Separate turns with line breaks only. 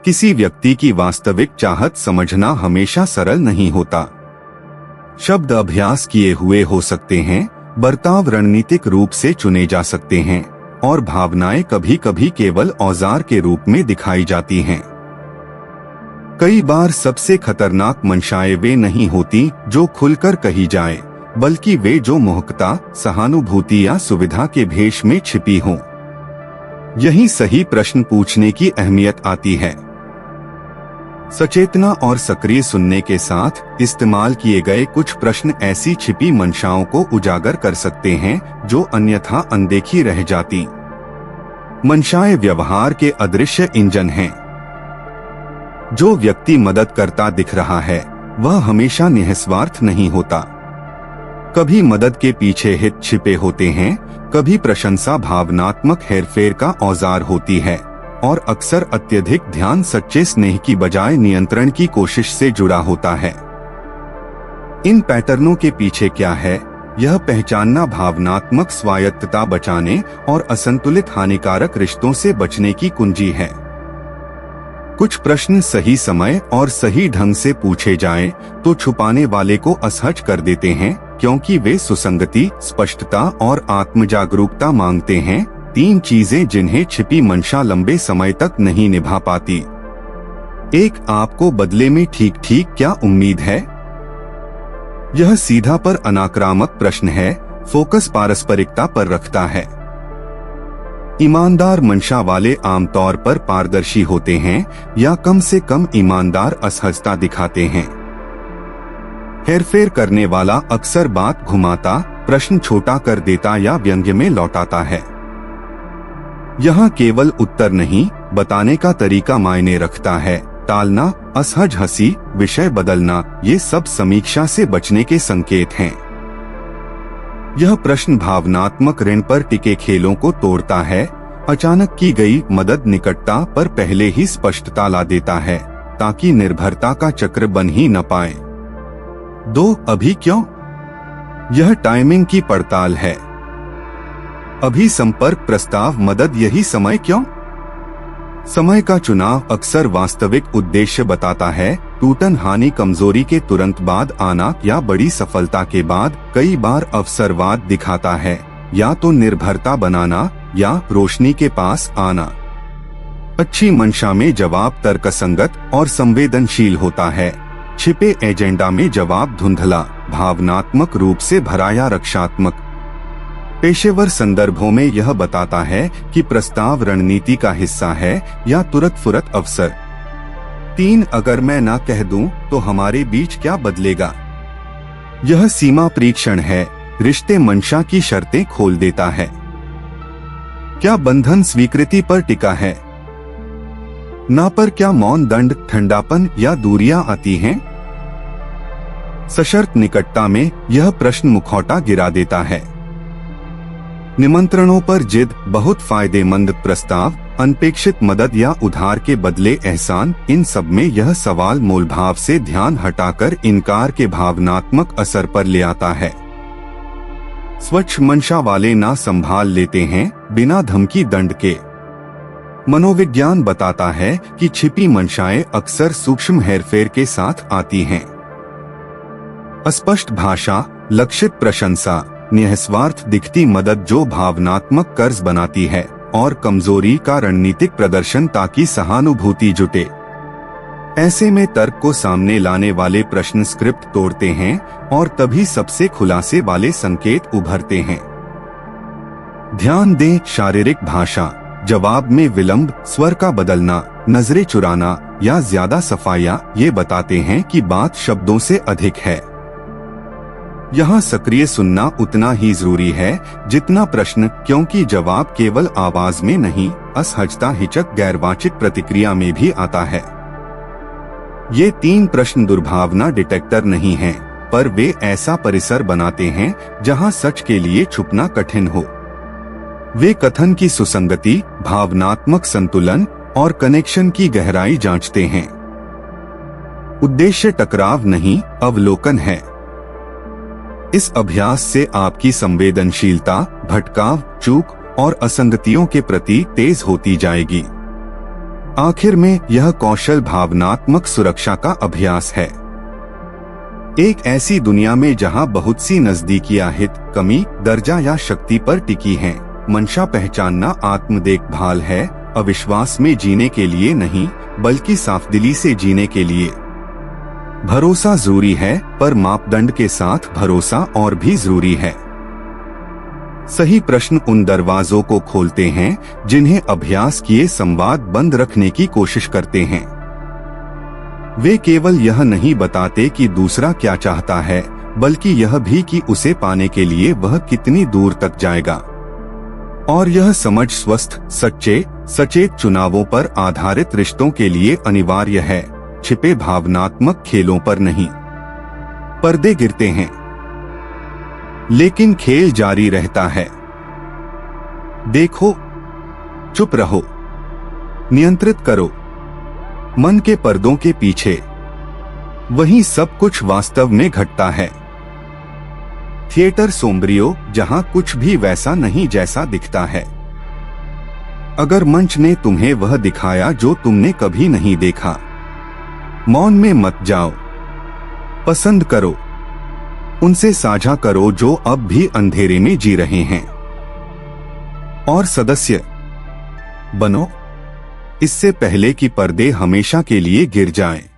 किसी व्यक्ति की वास्तविक चाहत समझना हमेशा सरल नहीं होता। शब्द अभ्यास किए हुए हो सकते हैं, बर्ताव रणनीतिक रूप से चुने जा सकते हैं और भावनाएं कभी कभी केवल औजार के रूप में दिखाई जाती हैं। कई बार सबसे खतरनाक मंशाएं वे नहीं होती जो खुलकर कही जाए, बल्कि वे जो मोहकता, सहानुभूति या सुविधा के भेष में छिपी हों। यही सही प्रश्न पूछने की अहमियत आती है। सचेतना और सक्रिय सुनने के साथ इस्तेमाल किए गए कुछ प्रश्न ऐसी छिपी मंशाओं को उजागर कर सकते हैं जो अन्यथा अनदेखी रह जाती। मंशाएं व्यवहार के अदृश्य इंजन हैं। जो व्यक्ति मदद करता दिख रहा है वह हमेशा निस्वार्थ नहीं होता। कभी मदद के पीछे हित छिपे होते हैं, कभी प्रशंसा भावनात्मक हेरफेर का औजार होती है और अक्सर अत्यधिक ध्यान सच्चे स्नेह की बजाय नियंत्रण की कोशिश से जुड़ा होता है। इन पैटर्नों के पीछे क्या है, यह पहचानना भावनात्मक स्वायत्तता बचाने और असंतुलित हानिकारक रिश्तों से बचने की कुंजी है। कुछ प्रश्न सही समय और सही ढंग से पूछे जाएं तो छुपाने वाले को असहज कर देते हैं, क्योंकि वे सुसंगति, स्पष्टता और आत्मजागरूकता मांगते हैं। 3 चीजें जिन्हें छिपी मंशा लंबे समय तक नहीं निभा पाती। 1. आपको बदले में ठीक ठीक क्या उम्मीद है? यह सीधा पर अनाक्रामक प्रश्न है, फोकस पारस्परिकता पर रखता है। ईमानदार मंशा वाले आमतौर पर पारदर्शी होते हैं या कम से कम ईमानदार असहजता दिखाते हैं। हेरफेर करने वाला अक्सर बात घुमाता, प्रश्न छोटा कर देता या व्यंग्य में लौटाता है। यहाँ केवल उत्तर नहीं, बताने का तरीका मायने रखता है। टालना, असहज हंसी, विषय बदलना, ये सब समीक्षा से बचने के संकेत हैं। यह प्रश्न भावनात्मक ऋण पर टिके खेलों को तोड़ता है। अचानक की गई मदद निकटता पर पहले ही स्पष्टता ला देता है, ताकि निर्भरता का चक्र बन ही न पाए। 2. अभी क्यों? यह टाइमिंग की पड़ताल है। अभी संपर्क, प्रस्ताव, मदद, यही समय क्यों? समय का चुनाव अक्सर वास्तविक उद्देश्य बताता है। टूटन, हानि, कमजोरी के तुरंत बाद आना या बड़ी सफलता के बाद कई बार अवसरवाद दिखाता है, या तो निर्भरता बनाना या रोशनी के पास आना। अच्छी मंशा में जवाब तर्कसंगत और संवेदनशील होता है। छिपे एजेंडा में जवाब धुंधला, भावनात्मक रूप से भरा या रक्षात्मक। पेशेवर संदर्भों में यह बताता है कि प्रस्ताव रणनीति का हिस्सा है या तुरंत फुरत अवसर। 3. अगर मैं ना कह दूं तो हमारे बीच क्या बदलेगा? यह सीमा परीक्षण है, रिश्ते मंशा की शर्तें खोल देता है। क्या बंधन स्वीकृति पर टिका है? ना पर क्या मौन, दंड, ठंडापन या दूरियां आती हैं? सशर्त निकटता में यह प्रश्न मुखौटा गिरा देता है। निमंत्रणों पर जिद, बहुत फायदेमंद प्रस्ताव, अनपेक्षित मदद या उधार के बदले एहसान, इन सब में यह सवाल मोलभाव से ध्यान हटाकर इनकार के भावनात्मक असर पर ले आता है। स्वच्छ मंशा वाले ना संभाल लेते हैं बिना धमकी दंड के। मनोविज्ञान बताता है कि छिपी मंशाएं अक्सर सूक्ष्म हेरफेर के साथ आती हैं। अस्पष्ट भाषा, लक्षित प्रशंसा, निस्वार्थ दिखती मदद जो भावनात्मक कर्ज बनाती है, और कमजोरी का रणनीतिक प्रदर्शन ताकि सहानुभूति जुटे। ऐसे में तर्क को सामने लाने वाले प्रश्न स्क्रिप्ट तोड़ते हैं और तभी सबसे खुलासे वाले संकेत उभरते हैं। ध्यान दें, शारीरिक भाषा, जवाब में विलंब, स्वर का बदलना, नजरें चुराना या ज्यादा सफाया, ये बताते हैं कि बात शब्दों से अधिक है। यहाँ सक्रिय सुनना उतना ही जरूरी है जितना प्रश्न, क्योंकि जवाब केवल आवाज में नहीं, असहजता, हिचक, गैरवाचिक प्रतिक्रिया में भी आता है। ये 3 प्रश्न दुर्भावना डिटेक्टर नहीं हैं, पर वे ऐसा परिसर बनाते हैं जहां सच के लिए छुपना कठिन हो। वे कथन की सुसंगति, भावनात्मक संतुलन और कनेक्शन की गहराई जांचते हैं। उद्देश्य टकराव नहीं, अवलोकन है। इस अभ्यास से आपकी आखिर में यह कौशल भावनात्मक सुरक्षा का अभ्यास है। एक ऐसी दुनिया में जहां बहुत सी नजदीकियां हित, कमी, दर्जा या शक्ति पर टिकी हैं, मंशा पहचानना आत्म देखभाल है, अविश्वास में जीने के लिए नहीं बल्कि साफदिली से जीने के लिए। भरोसा जरूरी है, पर मापदंड के साथ भरोसा और भी जरूरी है। सही प्रश्न उन दरवाजों को खोलते हैं जिन्हें अभ्यास किए संवाद बंद रखने की कोशिश करते हैं। वे केवल यह नहीं बताते कि दूसरा क्या चाहता है, बल्कि यह भी कि उसे पाने के लिए वह कितनी दूर तक जाएगा। और यह समझ स्वस्थ, सच्चे, सचेत चुनावों पर आधारित रिश्तों के लिए अनिवार्य है, छिपे भावनात्मक खेलों पर नहीं। पर्दे गिरते हैं, लेकिन खेल जारी रहता है। देखो, चुप रहो, नियंत्रित करो। मन के पर्दों के पीछे वही सब कुछ वास्तव में घटता है। थिएटर सोम्ब्रियो, जहां कुछ भी वैसा नहीं जैसा दिखता है। अगर मंच ने तुम्हें वह दिखाया जो तुमने कभी नहीं देखा, मौन में मत जाओ, पसंद करो, उनसे साझा करो जो अब भी अंधेरे में जी रहे हैं, और सदस्य बनो, इससे पहले कि पर्दे हमेशा के लिए गिर जाएं।